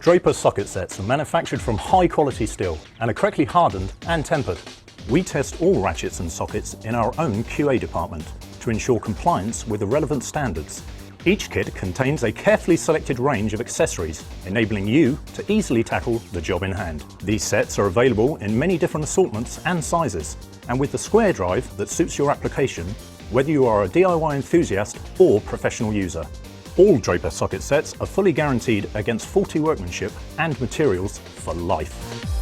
Draper Socket Sets are manufactured from high-quality steel and are correctly hardened and tempered. We test all ratchets and sockets in our own QA department to ensure compliance with the relevant standards. Each kit contains a carefully selected range of accessories, enabling you to easily tackle the job in hand. These sets are available in many different assortments and sizes, and with the square drive that suits your application, whether you are a DIY enthusiast or professional user. All Draper socket sets are fully guaranteed against faulty workmanship and materials for life.